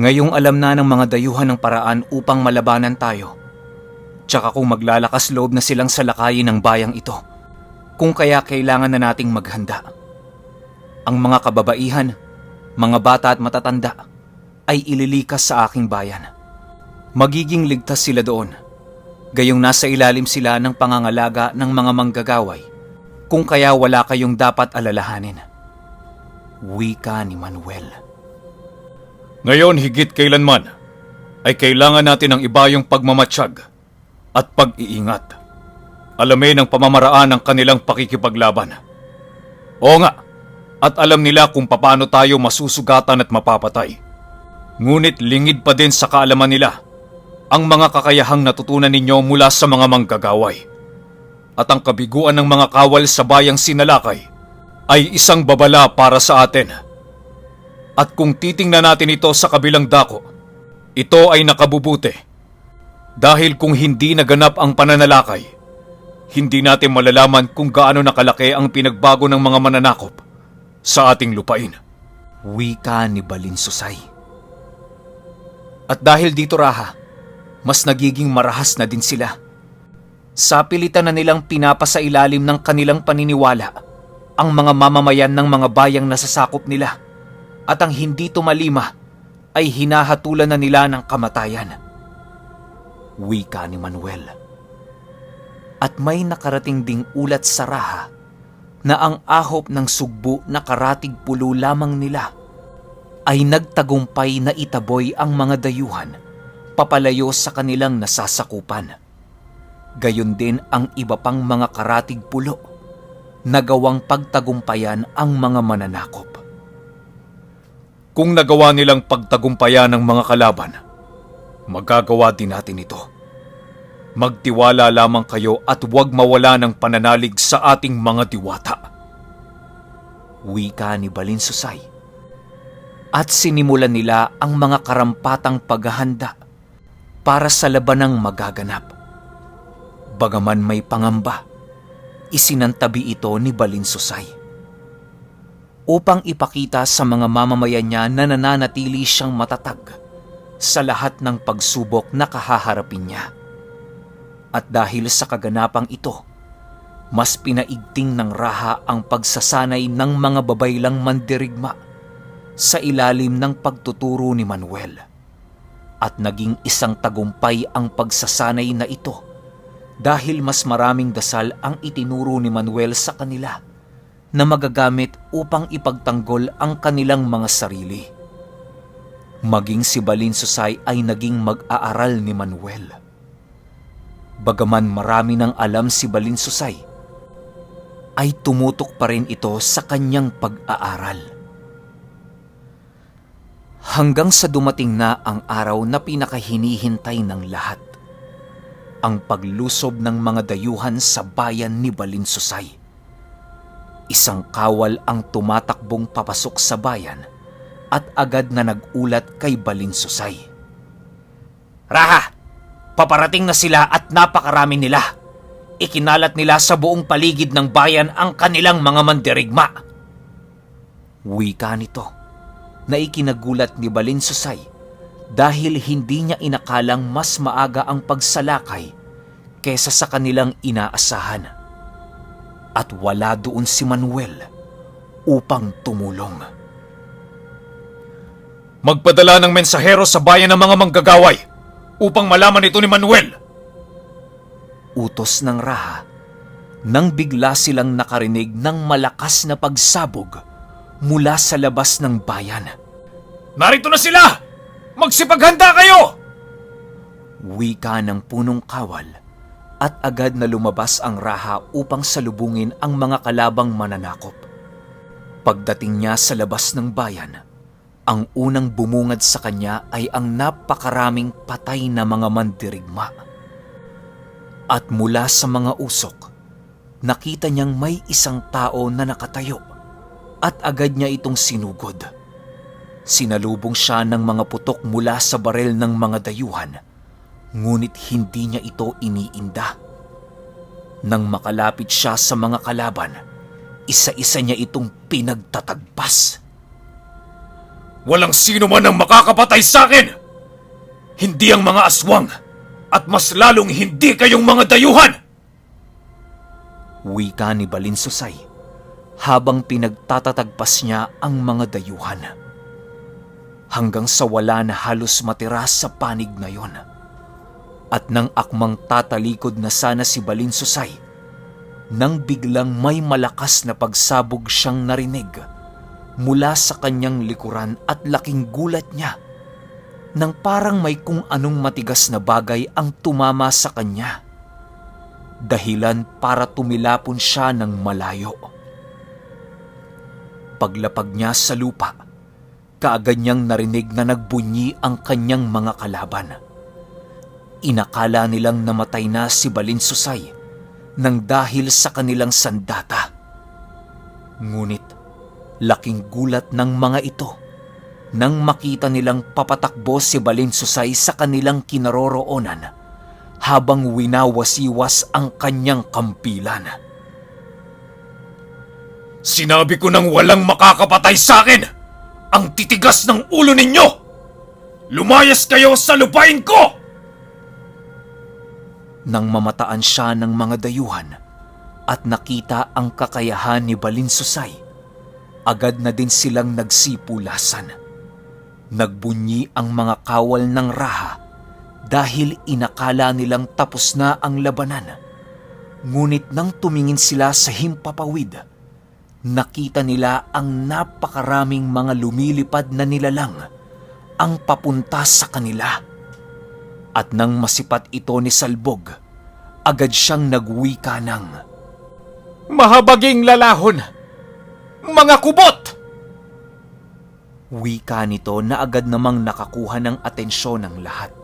Ngayong alam na ng mga dayuhan ng paraan upang malabanan tayo, tsaka kung maglalakas loob na silang salakayin ng bayang ito, kung kaya kailangan na nating maghanda. Ang mga kababaihan, mga bata at matatanda ay ililikas sa aking bayan. Magiging ligtas sila doon, gayong nasa ilalim sila ng pangangalaga ng mga manggagaway, kung kaya wala kayong dapat alalahanin. Wika ni Manuel. Ngayon higit kailanman ay kailangan natin ng ibayong pagmamatsyag at pag-iingat. Alamin ang pamamaraan ng kanilang pakikipaglaban. Oo nga, at alam nila kung paano tayo masusugatan at mapapatay. Ngunit lingid pa din sa kaalaman nila ang mga kakayahang natutunan ninyo mula sa mga manggagaway. At ang kabiguan ng mga kawal sa bayang Sinalakay ay isang babala para sa atin. At kung titingnan natin ito sa kabilang dako, ito ay nakabubuti. Dahil kung hindi naganap ang pananalakay, hindi natin malalaman kung gaano nakalaki ang pinagbago ng mga mananakop sa ating lupain. Wika ni Balinsusay. At dahil dito, Raha, mas nagiging marahas na din sila. Sa pilitan na nilang pinapasailalim ng kanilang paniniwala ang mga mamamayan ng mga bayang nasasakop nila, at ang hindi tumalima ay hinahatulan na nila ng kamatayan. Wika ni Manuel. At may nakarating ding ulat sa Raha na ang ahop ng sugbo na karatig pulo lamang nila ay nagtagumpay na itaboy ang mga dayuhan papalayo sa kanilang nasasakupan. Gayon din ang iba pang mga karatig pulo na gawang pagtagumpayan ang mga mananakop. Kung nagawa nilang pagtagumpayan ng mga kalaban, magagawa din natin ito. Magtiwala lamang kayo at huwag mawala ng pananalig sa ating mga diwata. Wika ni Balinsusay. At sinimulan nila ang mga karampatang paghahanda para sa labanang magaganap. Bagaman may pangamba, isinantabi ito ni Balinsusay upang ipakita sa mga mamamayan niya na nananatili siyang matatag sa lahat ng pagsubok na kahaharapin niya. At dahil sa kaganapang ito, mas pinaigting ng Raha ang pagsasanay ng mga babaylang mandirigma sa ilalim ng pagtuturo ni Manuel. At naging isang tagumpay ang pagsasanay na ito dahil mas maraming dasal ang itinuro ni Manuel sa kanila na magagamit upang ipagtanggol ang kanilang mga sarili. Maging si Balinsusay ay naging mag-aaral ni Manuel. Bagaman marami ng alam si Balinsusay, ay tumutok pa rin ito sa kanyang pag-aaral. Hanggang sa dumating na ang araw na pinakahinihintay ng lahat, ang paglusob ng mga dayuhan sa bayan ni Balinsusay. Isang kawal ang tumatakbong papasok sa bayan at agad na nagulat kay Balinsusay. Raha! Paparating na sila at napakarami nila. Ikinalat nila sa buong paligid ng bayan ang kanilang mga mandirigma. Wika nito na ikinagulat ni Balinsusay dahil hindi niya inakalang mas maaga ang pagsalakay kesa sa kanilang inaasahan. At wala doon si Manuel upang tumulong. Magpadala ng mensahero sa bayan ng mga manggagaway upang malaman ito ni Manuel. Utos ng Raha nang bigla silang nakarinig ng malakas na pagsabog mula sa labas ng bayan. Narito na sila! Magsipaghanda kayo! Wika ng punong kawal. At agad na lumabas ang Raha upang salubungin ang mga kalabang mananakop. Pagdating niya sa labas ng bayan, ang unang bumungad sa kanya ay ang napakaraming patay na mga mandirigma. At mula sa mga usok, nakita niyang may isang tao na nakatayo at agad niya itong sinugod. Sinalubong siya ng mga putok mula sa barel ng mga dayuhan, ngunit hindi niya ito iniinda. Nang makalapit siya sa mga kalaban, isa-isa niya itong pinagtatagpas. Walang sino man ang makakapatay sa akin! Hindi ang mga aswang, at mas lalong hindi kayong mga dayuhan! Wika ni Balinsusay habang pinagtatatagpas niya ang mga dayuhan. Hanggang sa wala na halos matira sa panig na yon. At nang akmang tatalikod na sana si Balinsusay, nang biglang may malakas na pagsabog siyang narinig mula sa kanyang likuran at laking gulat niya nang parang may kung anong matigas na bagay ang tumama sa kanya. Dahilan para tumilapon siya ng malayo. Paglapag niya sa lupa, kaagad niyang narinig na nagbunyi ang kanyang mga kalaban. Inakala nilang namatay na si Balinsusay nang dahil sa kanilang sandata. Ngunit laking gulat ng mga ito nang makita nilang papatakbo si Balinsusay sa kanilang kinaroroonan habang winawasiwas ang kanyang kampilan. Sinabi ko nang walang makakapatay sa akin! Ang titigas ng ulo ninyo! Lumayas kayo sa lupain ko! Nang mamataan siya ng mga dayuhan at nakita ang kakayahan ni Balinsusay, agad na din silang nagsipulasan. Nagbunyi ang mga kawal ng raha dahil inakala nilang tapos na ang labanan. Ngunit nang tumingin sila sa himpapawid, nakita nila ang napakaraming mga lumilipad na nilalang ang papunta sa kanila. At nang masipat ito ni Salbog, agad siyang nagwika ng, "Mahabaging lalahon! Mga kubot!" Wika nito na agad namang nakakuha ng atensyon ng lahat.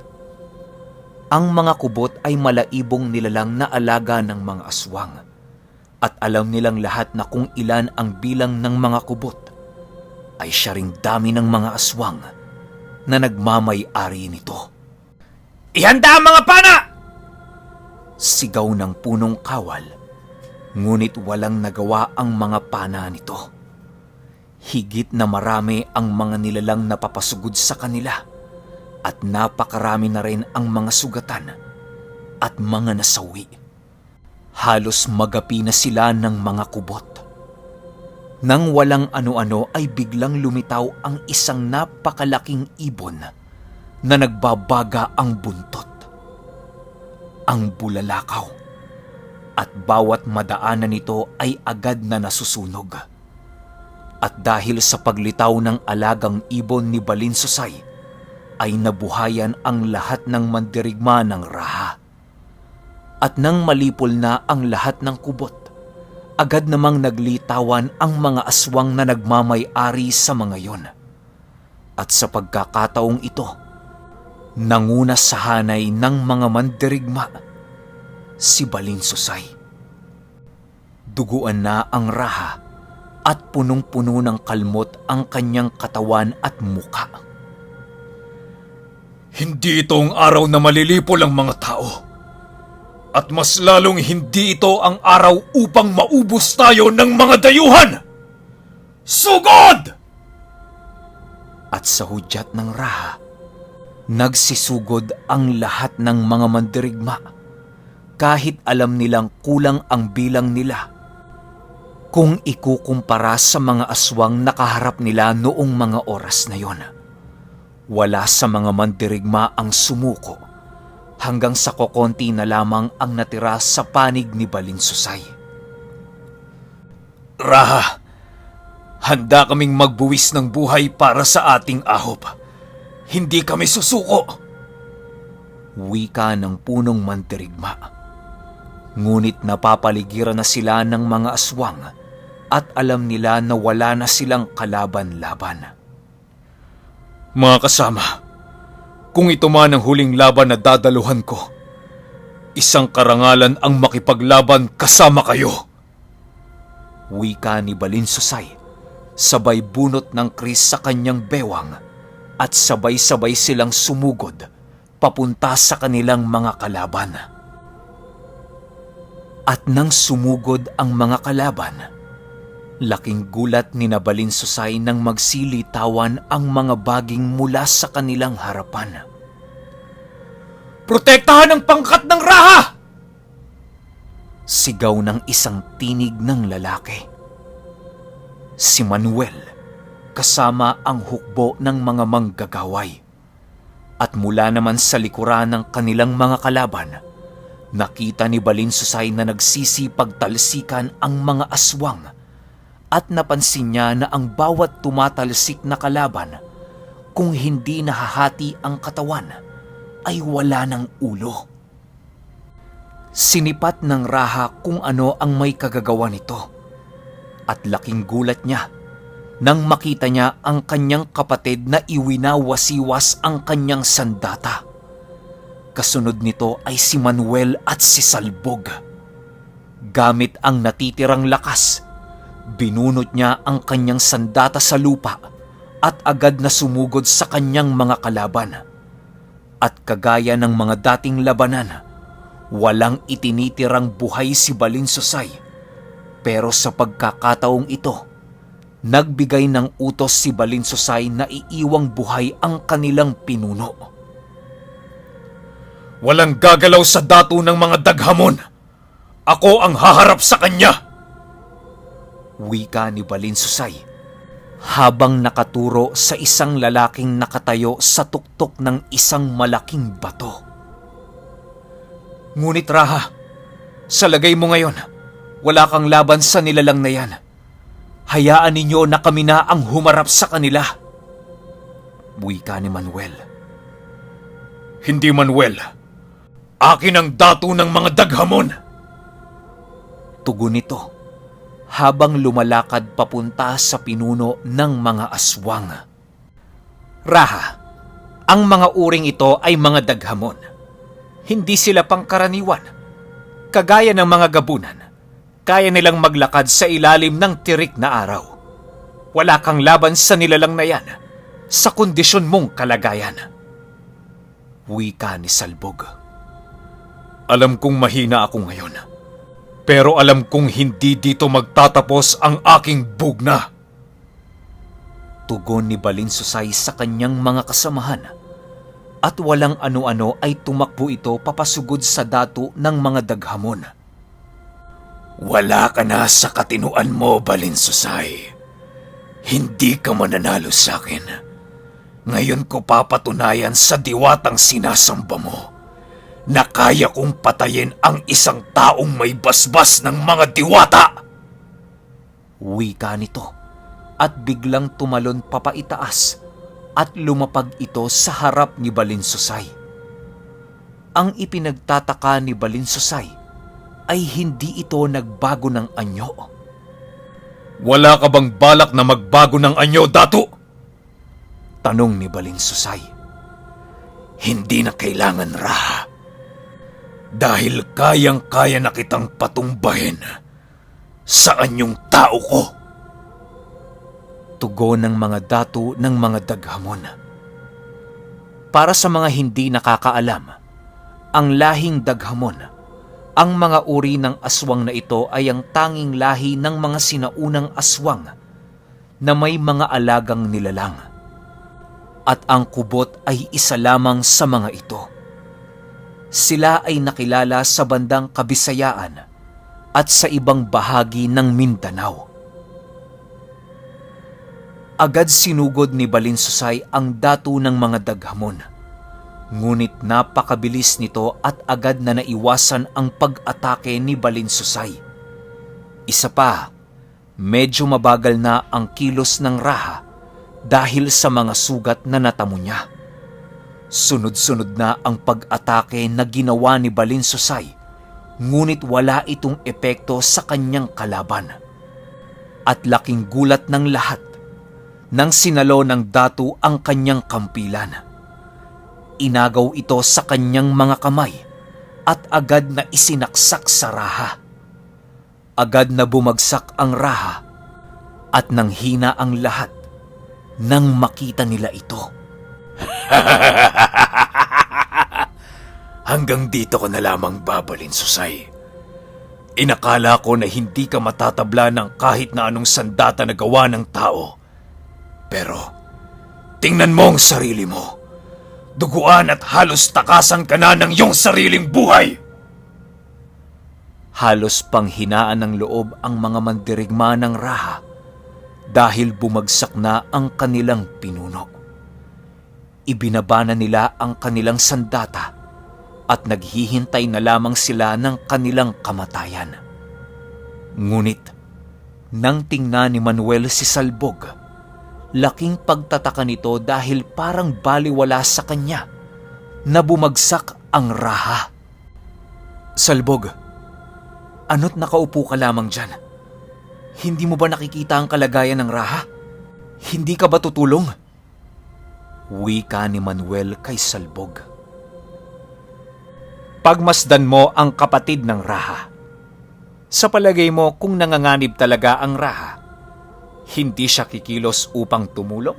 Ang mga kubot ay malaibong nilalang na alaga ng mga aswang. At alam nilang lahat na kung ilan ang bilang ng mga kubot, ay siya ring dami ng mga aswang na nagmamay-ari nito. "Ihanda ang mga pana!" Sigaw ng punong kawal, ngunit walang nagawa ang mga pana nito. Higit na marami ang mga nilalang napapasugod sa kanila at napakarami na rin ang mga sugatan at mga nasawi. Halos magapi na sila ng mga kubot. Nang walang ano-ano ay biglang lumitaw ang isang napakalaking ibon na nagbabaga ang buntot. Ang bulalakaw. At bawat madaanan nito ay agad na nasusunog. At dahil sa paglitaw ng alagang ibon ni Balinsusay, ay nabuhayan ang lahat ng mandirigma ng raha. At nang malipol na ang lahat ng kubot, agad namang naglitawan ang mga aswang na nagmamay-ari sa mga yon. At sa pagkakataong ito, nanguna sa hanay ng mga mandirigma si Balinsusay. Duguan na ang raha at punong-puno ng kalmot ang kanyang katawan at muka. Hindi ito ang araw na malilipol ang mga tao. At mas lalong hindi ito ang araw upang maubos tayo ng mga dayuhan! Sugod! At sa hudyat ng raha, nagsisugod ang lahat ng mga mandirigma kahit alam nilang kulang ang bilang nila kung ikukumpara sa mga aswang nakaharap nila noong mga oras na yon. Wala sa mga mandirigma ang sumuko hanggang sa kokonti na lamang ang natira sa panig ni Balinsusay. Raha, handa kaming magbuwis ng buhay para sa ating ahop. Hindi kami susuko. Wika ng punong mandirigma. Ngunit napapaligiran na sila ng mga aswang at alam nila na wala na silang kalaban-laban. Mga kasama, kung ito man ang huling laban na dadaluhan ko, isang karangalan ang makipaglaban kasama kayo. Wika ni Balinsusay, sabay bunot ng kris sa kanyang bewang at sabay-sabay silang sumugod papunta sa kanilang mga kalaban. At nang sumugod ang mga kalaban, Laking gulat ni Nabalin Susay nang magsilitawan ang mga baging mula sa kanilang harapan. Protektahan ang pangkat ng Raha! Sigaw ng isang tinig ng lalaki. Si Manuel, kasama ang hukbo ng mga manggagaway. At mula naman sa likuran ng kanilang mga kalaban, nakita ni Balin Susay na nagsisipagtalsikan ang mga aswang at napansin niya na ang bawat tumatalsik na kalaban, kung hindi nahahati ang katawan, ay wala ng ulo. Sinipat ng Raha kung ano ang may kagagawa nito at laking gulat niya nang makita niya ang kanyang kapatid na iwinawasiwas ang kanyang sandata. Kasunod nito ay si Manuel at si Salbog. Gamit ang natitirang lakas, binunot niya ang kanyang sandata sa lupa at agad na sumugod sa kanyang mga kalaban. At kagaya ng mga dating labanan, walang itinitirang buhay si Balin Susay. Pero sa pagkakataong ito, nagbigay ng utos si Balin Susay na iiwang buhay ang kanilang pinuno. Walang gagalaw sa dato ng mga daghamon. Ako ang haharap sa kanya! Wika ni Balin Susay habang nakaturo sa isang lalaking nakatayo sa tuktok ng isang malaking bato. Ngunit Raha, sa lagay mo ngayon, wala kang laban sa nilalang na yan. Hayaan ninyo na kami na ang humarap sa kanila. Wika ni Manuel. Hindi, Manuel. Akin ang dato ng mga daghamon. Tugon nito habang lumalakad papunta sa pinuno ng mga aswang. Raha, ang mga uring ito ay mga daghamon. Hindi sila pangkaraniwan. Kagaya ng mga gabunan, kaya nilang maglakad sa ilalim ng tirik na araw. Wala kang laban sa nilalang na yan sa kondisyon mong kalagayan. Wika ni Salbog. Alam kong mahina ako ngayon. Pero alam kong hindi dito magtatapos ang aking bugna. Tugon ni Balin Susay sa kanyang mga kasamahan at walang ano-ano ay tumakbo ito papasugod sa dato ng mga daghamon. Wala ka na sa katinuan mo, Balin Susay. Hindi ka mananalo sa akin. Ngayon ko papatunayan sa diwatang sinasamba mo na kaya kong patayin ang isang taong may basbas ng mga diwata. Wika nito at biglang tumalon papaitaas at lumapag ito sa harap ni Balin Susay. Ang ipinagtataka ni Balin Susay ay hindi ito nagbago ng anyo. Wala ka bang balak na magbago ng anyo, Dato? Tanong ni Balin Susay. Hindi na kailangan, Raha. Dahil kayang-kaya na kitang patumbahin sa anyong tao ko. Tugon ng mga dato ng mga daghamon. Para sa mga hindi nakakaalam, ang lahing daghamon, ang mga uri ng aswang na ito ay ang tanging lahi ng mga sinaunang aswang na may mga alagang nilalang. At ang kubot ay isa lamang sa mga ito. Sila ay nakilala sa bandang Kabisayaan at sa ibang bahagi ng Mindanao. Agad sinugod ni Balin Susay ang dato ng mga daghamon. Ngunit napakabilis nito at agad na naiwasan ang pag-atake ni Balin Susay. Isa pa, medyo mabagal na ang kilos ng Raha dahil sa mga sugat na natamo niya. Sunod-sunod na ang pag-atake na ginawa ni Balin Susay, ngunit wala itong epekto sa kanyang kalaban. At laking gulat ng lahat nang sinalo ng dato ang kanyang kampilan. Inagaw ito sa kanyang mga kamay at agad na isinaksak sa Raha. Agad na bumagsak ang Raha at nanghina ang lahat nang makita nila ito. Hanggang dito ko na lamang, Balin Susay. Inakala ko na hindi ka matatabla ng kahit na anong sandata na gawa ng tao. Pero, tingnan mo ang sarili mo. Duguan at halos takasan ka na ng iyong sariling buhay! Halos panghinaan ng loob ang mga mandirigma ng Raha dahil bumagsak na ang kanilang pinuno. Ibinaba na nila ang kanilang sandata at naghihintay na lamang sila ng kanilang kamatayan. Ngunit, nang tingnan ni Manuel si Salbog, laking pagtataka nito dahil parang baliwala sa kanya na bumagsak ang Raha. Salbog, ano't nakaupo ka lamang dyan? Hindi mo ba nakikita ang kalagayan ng Raha? Hindi ka ba tutulong? Wika ni Manuel kay Salbog. Pagmasdan mo ang kapatid ng Raha. Sa palagay mo kung nanganganib talaga ang Raha, hindi siya kikilos upang tumulong?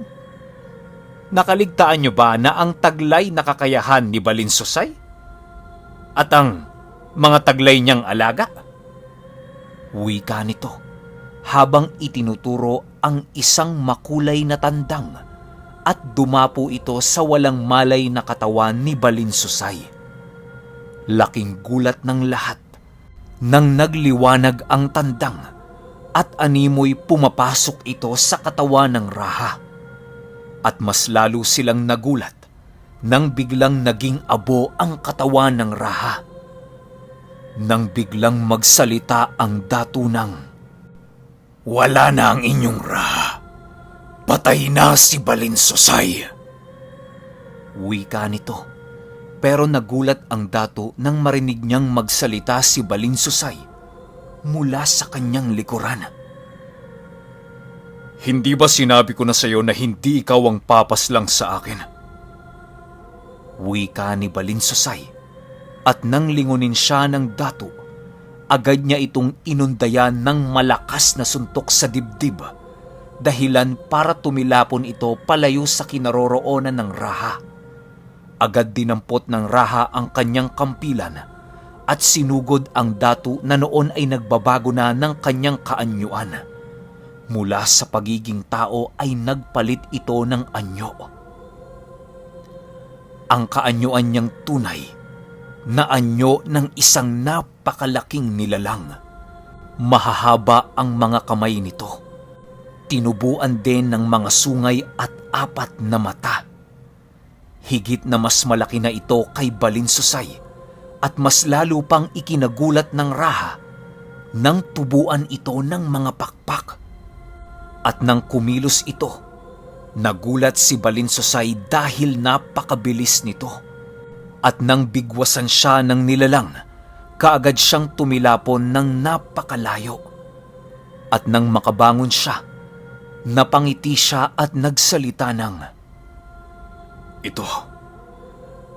Nakaligtaan niyo ba na ang taglay na kakayahan ni Balinsusay? At ang mga taglay niyang alaga? Wika nito habang itinuturo ang isang makulay na tandang at dumapo ito sa walang malay na katawan ni Balinsusay. Laking gulat ng lahat nang nagliwanag ang tandang at animoy pumapasok ito sa katawan ng Raha. At mas lalo silang nagulat nang biglang naging abo ang katawan ng Raha. Nang biglang magsalita ang datunang, "Wala na ang inyong Raha. Patay na si Balinsusay." Wika nito. Pero nagulat ang dato nang marinig niyang magsalita si Balinsusay mula sa kanyang likuran. Hindi ba sinabi ko na sa iyo na hindi ikaw ang papaslang sa akin? Wika ni Balinsusay, at nang lingunin siya ng dato, agad niya itong inundayan ng malakas na suntok sa dibdib, dahilan para tumilapon ito palayo sa kinaroroonan ng Raha. Agad dinampot ng Raha ang kanyang kampilan at sinugod ang dato na noon ay nagbabago na ng kanyang kaanyuan. Mula sa pagiging tao ay nagpalit ito ng anyo. Ang kaanyuan niyang tunay na anyo ng isang napakalaking nilalang. Mahahaba ang mga kamay nito. Tinubuan din ng mga sungay at 4 na mata. Higit na mas malaki na ito kay Balinsusay at mas lalo pang ikinagulat ng Raha nang tubuan ito ng mga pakpak. At nang kumilos ito, nagulat si Balinsusay dahil napakabilis nito. At nang bigwasan siya ng nilalang, kaagad siyang tumilapon ng napakalayo. At nang makabangon siya, napangiti siya at nagsalita ng,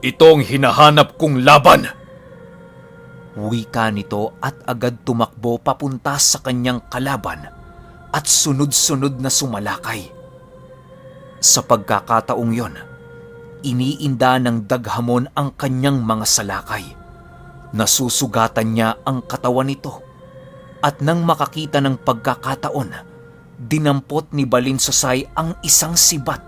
Ito ang hinahanap kong laban. Wika nito at agad tumakbo papunta sa kanyang kalaban at sunod-sunod na sumalakay. Sa pagkakataong yon, iniinda ng daghamon ang kanyang mga salakay. Nasusugatan niya ang katawan nito at nang makakita ng pagkakataon, dinampot ni Balinsusay ang isang sibat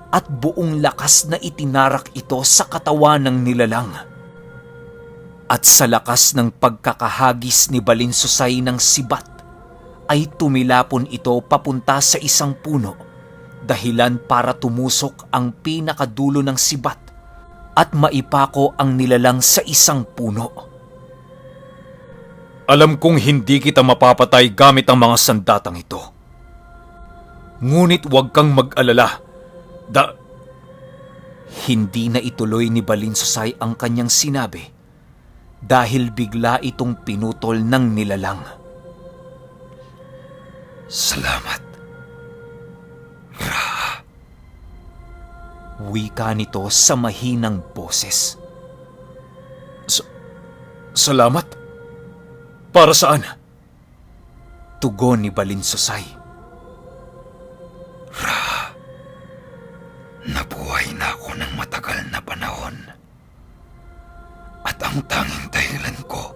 at buong lakas na itinarak ito sa katawan ng nilalang. At sa lakas ng pagkakahagis ni Balinsusay ng sibat, ay tumilapon ito papunta sa isang puno, dahilan para tumusok ang pinakadulo ng sibat at maipako ang nilalang sa isang puno. Alam kong hindi kita mapapatay gamit ang mga sandatang ito. Ngunit huwag kang mag-alala. Hindi na ituloy ni Balinsusay ang kanyang sinabi dahil bigla itong pinutol ng nilalang. Salamat, Raha. Wika nito sa mahinang boses. Salamat? Para saan? Tugon ni Balinsusay. Raha, nabuhay na ako ng matagal na panahon. At ang tanging dahilan ko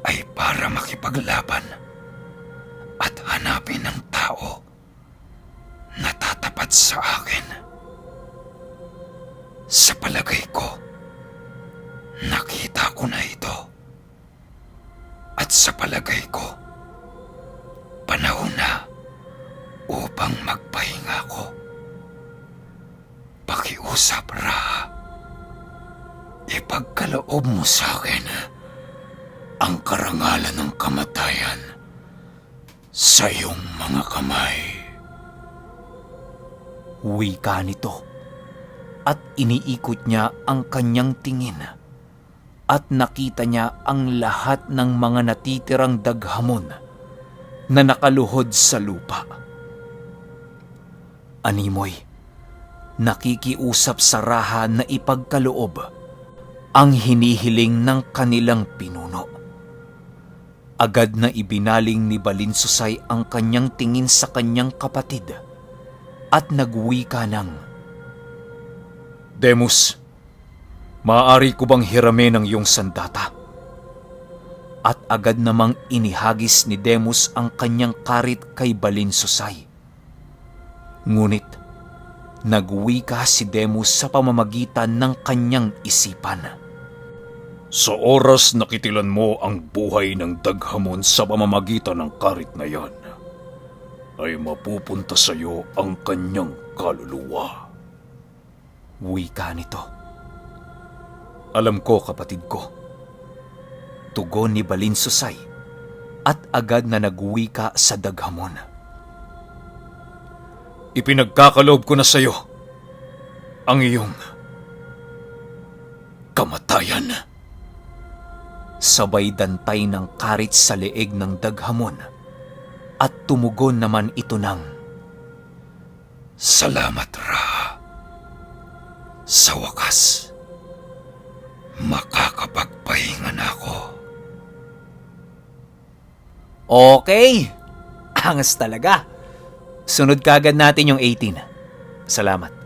ay para makipaglaban at hanapin ang tao na tatapat sa akin. Sa palagay ko, nakita ko na ito. At sa palagay ko, panahon na upang magpahinga ko. Pakiusap, Ra. Ipagkaloob mo sa akin ang karangalan ng kamatayan sa iyong mga kamay. Wika nito at iniikot niya ang kanyang tingin at nakita niya ang lahat ng mga natitirang daghamon na nakaluhod sa lupa. Animoy, nakikiusap sa Raha na ipagkaloob ang hinihiling ng kanilang pinuno. Agad na ibinaling ni Balinsusay ang kanyang tingin sa kanyang kapatid at nagwika ng, Demus, maaari ko bang hiramin ang iyong sandata? at agad namang inihagis ni Demus ang kanyang karit kay Balinsusay. Ngunit, nagwika si Demus sa pamamagitan ng kanyang isipan. Sa oras na kitilan mo ang buhay ng daghamon sa pamamagitan ng karit na yan, ay mapupunta sa iyo ang kanyang kaluluwa. Wika nito. Alam ko, kapatid ko. Tugon ni Balinsusay at agad na nagwika sa daghamon. Ipinagkakaloob ko na sa iyo ang iyong kamatayan. Sabay dantay ng karit sa leeg ng daghamon at tumugon naman ito ng, Salamat, Ra. Sa wakas, makakapagpahinga na ako. Okay! Angas talaga. Sunod kagad natin yung 18. Salamat.